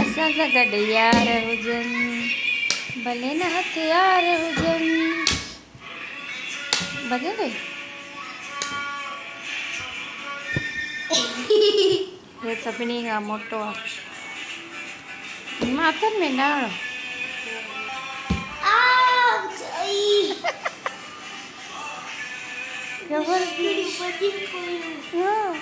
असां सां गॾु यार हुजनि भले न हथियार हुजनि भले रे हे सभिनी खां मोटो आहे माथनि में न हणो ख़बर हाँ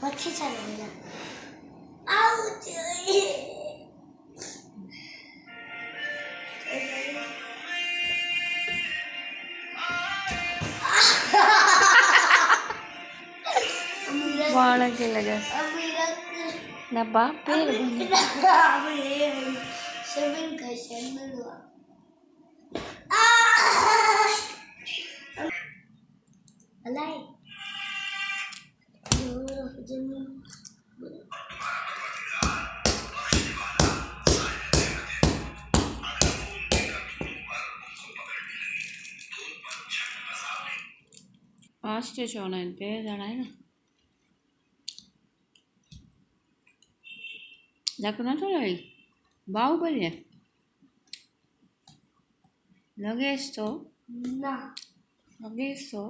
मक्खी चलेगा आउच बाण के लगा ना बाप पेर सेवन का सेवन अलाई फास्ट चवणा आहिनि टे ॼणा आहे न धकु नथो लॻे बाहुबली आहे लॻेसि थो ना लॻेसि थो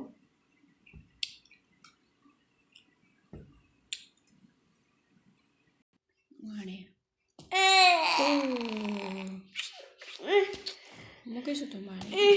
हाणे मूंखे सुठो माणे